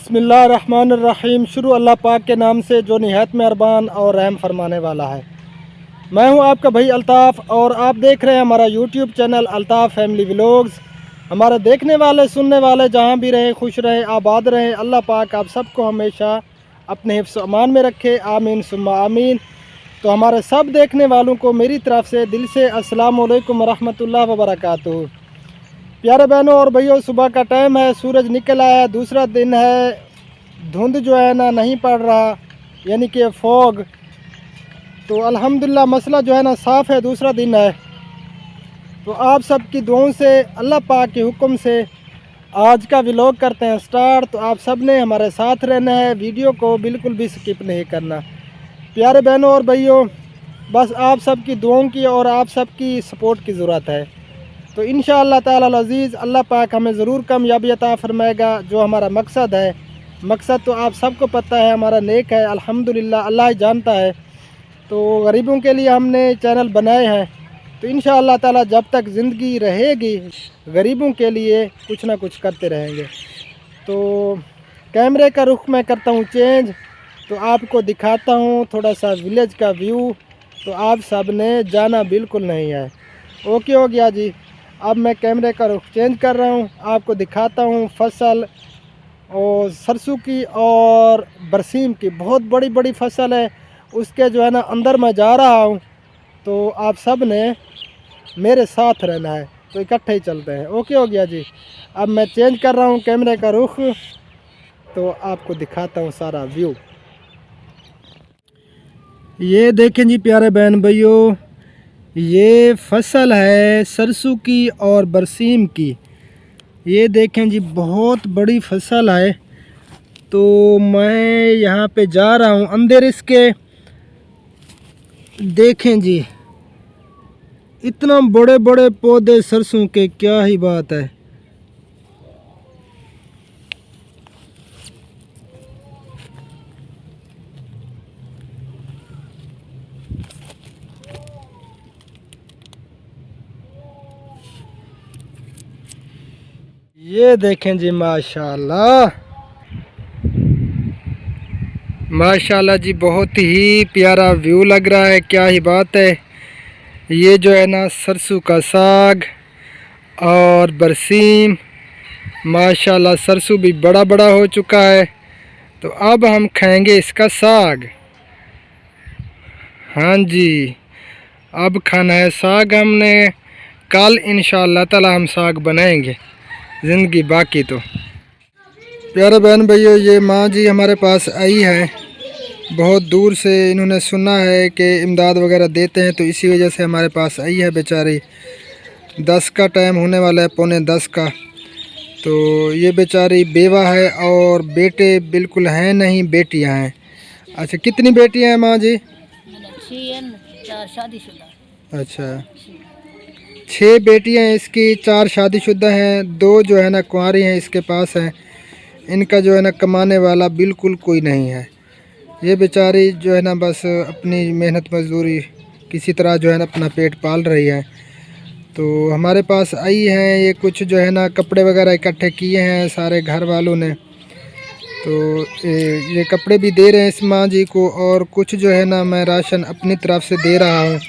बिस्मिल्लाहिर्रहमानिर्रहीम। शुरू अल्लाह पाक के नाम से जो निहायत मेहरबान और रहम फरमाने वाला है। मैं हूं आपका भाई अल्ताफ़ और आप देख रहे हैं हमारा YouTube channel Altaf family vlogs. हमारे देखने वाले सुनने वाले जहां भी रहें खुश रहें आबाद रहें। अल्लाह पाक आप सबको हमेशा अपने हिफ्ज़ अमान में रखे, आमीन सुम्मा आमीन। तो हमारे सब देखने वालों को मेरी तरफ़ से दिल से अस्सलामु अलैकुम रहमतुल्लाहि व बरकातुहू। प्यारे बहनों और भैयों, सुबह का टाइम है, सूरज निकल आया है, दूसरा दिन है। धुंध जो है ना नहीं पड़ रहा, यानी कि फॉग। तो अल्हम्दुलिल्लाह मसला जो है ना साफ़ है, दूसरा दिन है। तो आप सब की दुआओं से अल्लाह पाक के हुक्म से आज का व्लॉग करते हैं स्टार्ट। तो आप सब ने हमारे साथ रहना है, वीडियो को बिल्कुल भी स्किप नहीं करना। प्यारे बहनों और भैयों, बस आप सब की दुआओं की और आप सब की सपोर्ट की ज़रूरत है। तो इंशाअल्लाह ताला अज़ीज़ अल्लाह पाक हमें ज़रूर कामयाबी अता फरमाएगा। जो हमारा मकसद है, मकसद तो आप सबको पता है, हमारा नेक है, अल्हम्दुलिल्लाह अल्लाह ही जानता है। तो गरीबों के लिए हमने चैनल बनाए हैं। तो इंशाअल्लाह ताला जब तक ज़िंदगी रहेगी गरीबों के लिए कुछ ना कुछ करते रहेंगे। तो कैमरे का रुख मैं करता हूँ चेंज, तो आपको दिखाता हूँ थोड़ा सा विलेज का व्यू। तो आप सब ने जाना बिल्कुल नहीं है। ओके हो गया जी। अब मैं कैमरे का रुख चेंज कर रहा हूँ, आपको दिखाता हूँ फसल और सरसों की और बरसीम की। बहुत बड़ी बड़ी फसल है, उसके जो है ना अंदर मैं जा रहा हूँ। तो आप सब ने मेरे साथ रहना है, तो इकट्ठे ही चलते हैं। ओके हो गया जी। अब मैं चेंज कर रहा हूँ कैमरे का रुख, तो आपको दिखाता हूँ सारा व्यू। ये देखें जी प्यारे बहन भाइयों, ये फसल है सरसों की और बरसीम की। ये देखें जी बहुत बड़ी फसल है। तो मैं यहाँ पे जा रहा हूँ अंदर इसके। देखें जी इतना बड़े बड़े पौधे सरसों के, क्या ही बात है। ये देखें जी माशाल्लाह माशाल्लाह जी, बहुत ही प्यारा व्यू लग रहा है, क्या ही बात है। ये जो है ना सरसों का साग और बरसीम, माशाल्लाह सरसों भी बड़ा बड़ा हो चुका है। तो अब हम खाएंगे इसका साग। हाँ जी, अब खाना है साग हमने। कल इंशाअल्लाह ताला हम साग बनाएंगे ज़िंदगी बाकी। तो प्यारे बहन भैया, ये माँ जी हमारे पास आई है बहुत दूर से। इन्होंने सुना है कि इमदाद वगैरह देते हैं, तो इसी वजह से हमारे पास आई है बेचारी। 10 का टाइम होने वाला है, पौने 10 का। तो ये बेचारी बेवा है और बेटे बिल्कुल हैं नहीं, बेटियां हैं। अच्छा, कितनी बेटियां हैं माँ जी? 4 शादीशुदा। अच्छा, 6 बेटियां हैं इसकी, 4 शादीशुदा हैं, 2 जो है ना कुंवारी हैं इसके पास हैं। इनका जो है ना कमाने वाला बिल्कुल कोई नहीं है। ये बेचारी जो है ना बस अपनी मेहनत मजदूरी किसी तरह जो है ना अपना पेट पाल रही है। तो हमारे पास आई हैं, ये कुछ जो है ना कपड़े वगैरह इकट्ठे किए हैं सारे घर वालों ने। तो ये कपड़े भी दे रहे हैं इस माँ जी को, और कुछ जो है ना मैं राशन अपनी तरफ से दे रहा हूँ,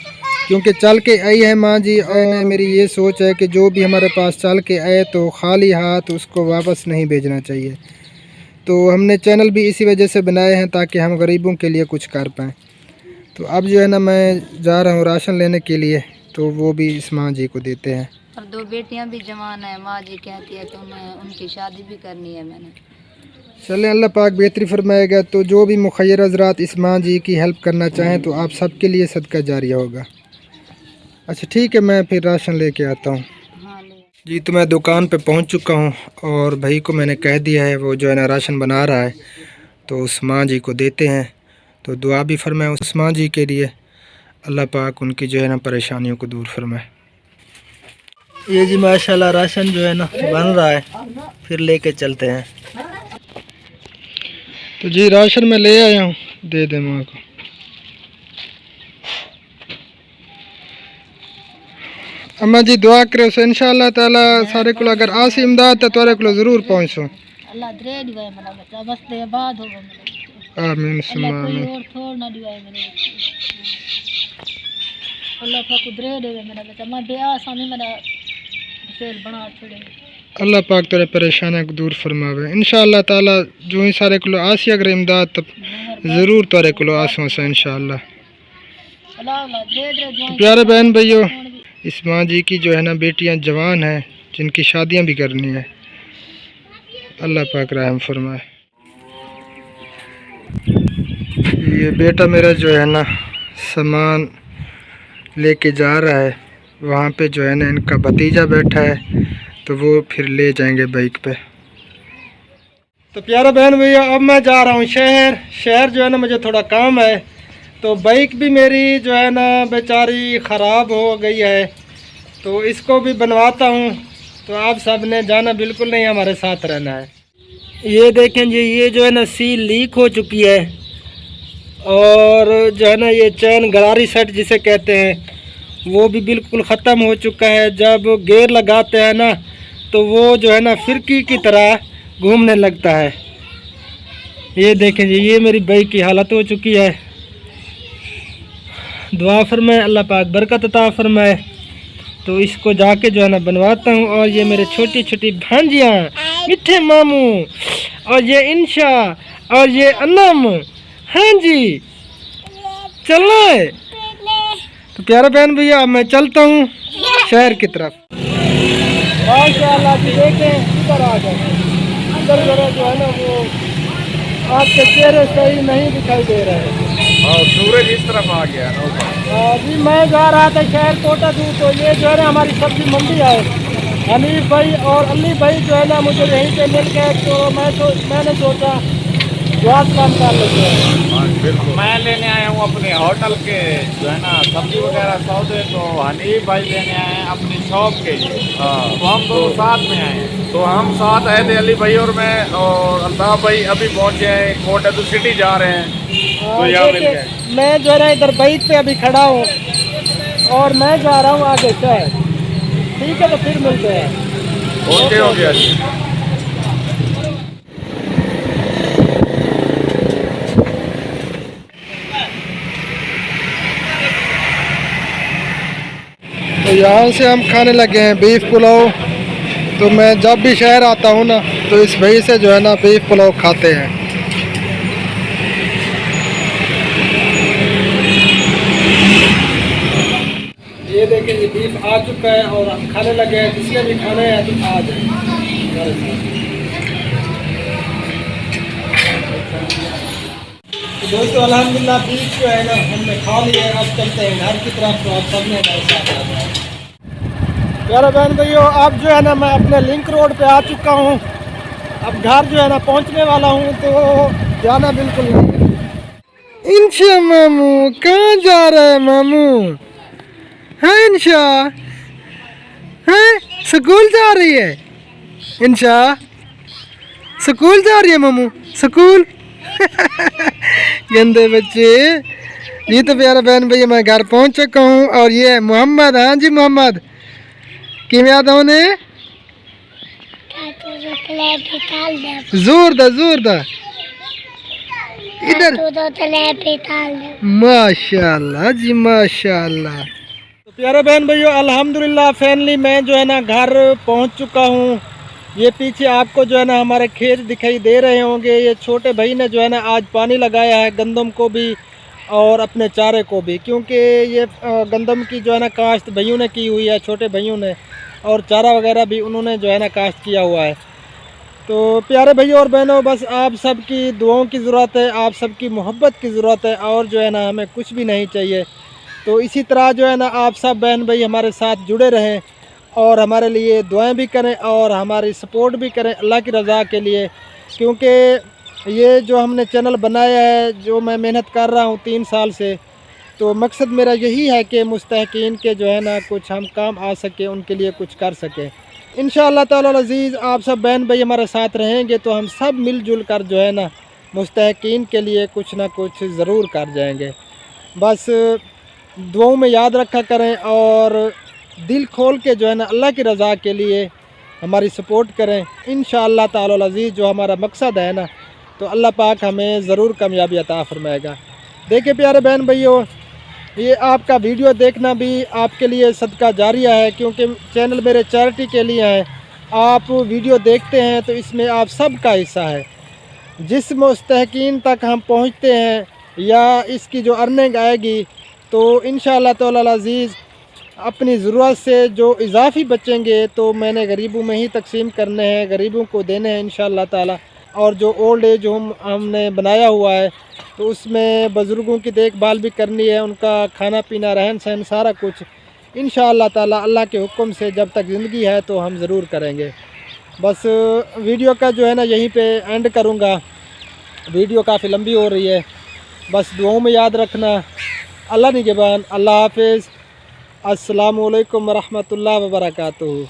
क्योंकि चल के आई है माँ जी। और मेरी ये सोच है कि जो भी हमारे पास चल के आए तो खाली हाथ उसको वापस नहीं भेजना चाहिए। तो हमने चैनल भी इसी वजह से बनाए हैं ताकि हम गरीबों के लिए कुछ कर पाएँ। तो अब जो है ना मैं जा रहा हूँ राशन लेने के लिए, तो वो भी इस माँ जी को देते हैं। और 2 बेटियां भी जवान है, माँ जी कहती है तो मैं उनकी शादी भी करनी है मैंने। चलें, अल्लाह पाक बेहतरी फरमाएगा। तो जो भी मुखय्यर हज़रात इस माँ जी की हेल्प करना चाहें तो आप सबके लिए सदका जारिया होगा। अच्छा ठीक है, मैं फिर राशन लेके आता हूँ। हाँ ले जी, तो मैं दुकान पे पहुँच चुका हूँ और भाई को मैंने कह दिया है, वो जो है ना राशन बना रहा है, तो उस माँ जी को देते हैं। तो दुआ भी फरमाए उस माँ जी के लिए, अल्लाह पाक उनकी जो है ना परेशानियों को दूर फरमाए। ये जी माशाल्लाह राशन जो है ना बन रहा है, फिर लेके चलते हैं। तो जी राशन मैं ले आया हूँ, दे दे माँ को। अम्मा जी दुआ करो से इंशाअल्लाह ताला सारे को अगर आसी इमदाद तो तुरे को ज़रूर पहुँचो। अल्लाह दे दिवाए मेरा बच्चा, बस दे बाद होगा मेरा बच्चा। आमीन अल्लाह सुम्मा कोई आमीन। और छोड़ ना दिवाए मेरे बच्चे। अल्लाह पाक दे देवे मेरा बच्चा, मैं बेआस आमी मेरा शेर बना छोड़े। अल्लाह पाक तेरे परेशानियां को दूर फरमावे इंशाअल्लाह ताला। जो ही सारे को आसिया अगर इमदाद तब ज़रूर तारे को आसों से इंशाअल्लाह। अल्लाह दे दे तो दुआएं। प्यारे बहन भाइयों, इस माँ जी की जो है ना बेटियां जवान हैं, जिनकी शादियां भी करनी है, अल्लाह पाक रहम फरमाए। ये बेटा मेरा जो है ना सामान लेके जा रहा है, वहाँ पे जो है ना इनका भतीजा बैठा है, तो वो फिर ले जाएंगे बाइक पे। तो प्यारा बहन भैया, अब मैं जा रहा हूँ शहर जो है ना मुझे थोड़ा काम है, तो बाइक भी मेरी जो है ना बेचारी ख़राब हो गई है, तो इसको भी बनवाता हूँ। तो आप सब ने जाना बिल्कुल नहीं, हमारे साथ रहना है। ये देखें जी, ये जो है ना सील लीक हो चुकी है, और जो है ना ये चैन गरारी सेट जिसे कहते हैं वो भी बिल्कुल ख़त्म हो चुका है। जब गेयर लगाते हैं ना तो वो जो है ना फिरकी की तरह घूमने लगता है। ये देखें जी, ये मेरी बाइक की हालत हो चुकी है। दुआ फरमाए अल्लाह पाक बरकत अता फरमाए। तो इसको जाके जो है ना बनवाता हूँ। और ये मेरे छोटी छोटी भांजियाँ, मिठे मामू, और ये इंशा, और ये अनम, हाँ जी चलना है। तो प्यारे बहन भैया, अब मैं चलता हूँ शहर की तरफ। माशाअल्लाह जी, देखें इधर आ गए, अंदर जरा जो है ना वो आपके चेहरे सही नहीं दिखाई दे रहे हैं। और सूरज इस तरफ आ गया ना। जी मैं जा रहा था शहर कोटा दूर, तो ये जो है ना हमारी सब्जी मंडी है। हनीफ भाई और अली भाई जो है ना मुझे यहीं पे मिल गए, तो मैंने सोचा जॉब काम कर लेते हैं। हाँ बिल्कुल, मैं लेने आया हूँ अपने होटल के जो है ना सब्जी वगैरह सौदे, तो हनीफ भाई लेने आए हैं अपनी शॉप के। हाँ, तो हम दोनों साथ में आए हैं। तो हम साथ आए थे, अली भाई और मैं, और अल्ताफ भाई अभी पहुँचे हैं, कोटा टू सिटी जा रहे हैं। तो यहाँ मिल गए। मैं जो है ना इधर बाइक पे अभी खड़ा हूँ और मैं जा रहा हूँ आगे शहर। ठीक है, तो फिर मिलते हैं। ओके हो गया जी। तो यहाँ से हम खाने लगे हैं बीफ पुलाव। तो मैं जब भी शहर आता हूँ ना तो इस भाई से जो है ना बीफ पुलाव खाते हैं। ये देखिए ये बीफ आ चुका है और हम खाने लगे हैं। जिसने भी खाना है तो आ जाए। तो दोस्तों अल्हम्दुलिल्लाह बीफ जो है ना हमने खा लिया है। अब चलते हैं घर की तरफ। तो आप सब ने हमारे साथ आ जाए। प्यारे बहन भाइयों, अब जो है ना मैं अपने लिंक रोड पे आ चुका हूँ। अब घर जो है ना पहुँचने वाला हूँ, तो जाना बिल्कुल नहीं है। इंशा मामू कहाँ जा रहे हैं मामू? हाँ इंशा, हाँ स्कूल जा रही है। इंशा स्कूल जा रही है मामू, स्कूल। गंदे बच्चे। ये तो प्यारा बहन भैया मैं घर पहुंच चुका हूँ। और ये है मोहम्मद। हाँ जी मोहम्मद, किमें याद होने जोर दा इधर। माशाल्लाह जी माशाल्लाह। तो प्यारे बहन भैया, अल्हम्दुलिल्लाह फाइनली मैं जो है ना घर पहुंच चुका हूं। ये पीछे आपको जो है ना हमारे खेत दिखाई दे रहे होंगे। ये छोटे भाई ने जो है ना आज पानी लगाया है गंदम को भी और अपने चारे को भी, क्योंकि ये गंदम की जो है ना काश्त भाइयों ने की हुई है, छोटे भाइयों ने, और चारा वगैरह भी उन्होंने जो है ना काश्त किया हुआ है। तो प्यारे भैया और बहनों, बस आप सबकी दुआओं की ज़रूरत है, आप सबकी मोहब्बत की ज़रूरत है, और जो है ना हमें कुछ भी नहीं चाहिए। तो इसी तरह जो है ना आप सब बहन भाई हमारे साथ जुड़े रहें और हमारे लिए दुआएं भी करें और हमारी सपोर्ट भी करें अल्लाह की रज़ा के लिए। क्योंकि ये जो हमने चैनल बनाया है, जो मैं मेहनत कर रहा हूँ 3 साल से, तो मकसद मेरा यही है कि मुस्तहक़ीन के जो है ना कुछ हम काम आ सके, उनके लिए कुछ कर सके। इंशाअल्लाह ताला अज़ीज़ आप सब बहन भाई हमारे साथ रहेंगे तो हम सब मिलजुल कर जो है ना मुस्तहक़ीन के लिए कुछ ना कुछ ज़रूर कर जाएंगे। बस दुआओं में याद रखा करें और दिल खोल के जो है ना अल्लाह की रज़ा के लिए हमारी सपोर्ट करें। इंशाअल्लाह ताला अज़ीज़ जो हमारा मकसद है ना, तो अल्लाह पाक हमें ज़रूर कामयाबी अता फरमाएगा। देखिए प्यारे बहन भाइयों, ये आपका वीडियो देखना भी आपके लिए सदका जारिया है, क्योंकि चैनल मेरे चैरिटी के लिए है। आप वीडियो देखते हैं तो इसमें आप सब का हिस्सा है। जिस मुस्तहकीन तक हम पहुंचते हैं या इसकी जो अर्निंग आएगी, तो इंशाअल्लाह ताला अज़ीज़ अपनी ज़रूरत से जो इजाफ़ी बचेंगे तो मैंने गरीबों में ही तकसीम करने हैं, गरीबों को देने हैं इंशाअल्लाह ताला। और जो ओल्ड एज होम हमने बनाया हुआ है, तो उसमें बुज़ुर्गों की देखभाल भी करनी है, उनका खाना पीना रहन सहन सारा कुछ इंशाअल्लाह ताला अल्लाह के हुक्म से जब तक ज़िंदगी है तो हम ज़रूर करेंगे। बस वीडियो का जो है ना यहीं पे एंड करूँगा, वीडियो काफ़ी लंबी हो रही है। बस दुआओं में याद रखना। अल्लाह निगहबान। अल्लाह हाफ़िज़। अस्सलामु अलैकुम वरहमतुल्लाहि वबरकातुहू।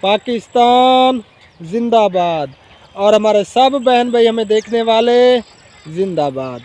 पाकिस्तान ज़िंदाबाद और हमारे सब बहन भाई हमें देखने वाले ज़िंदाबाद।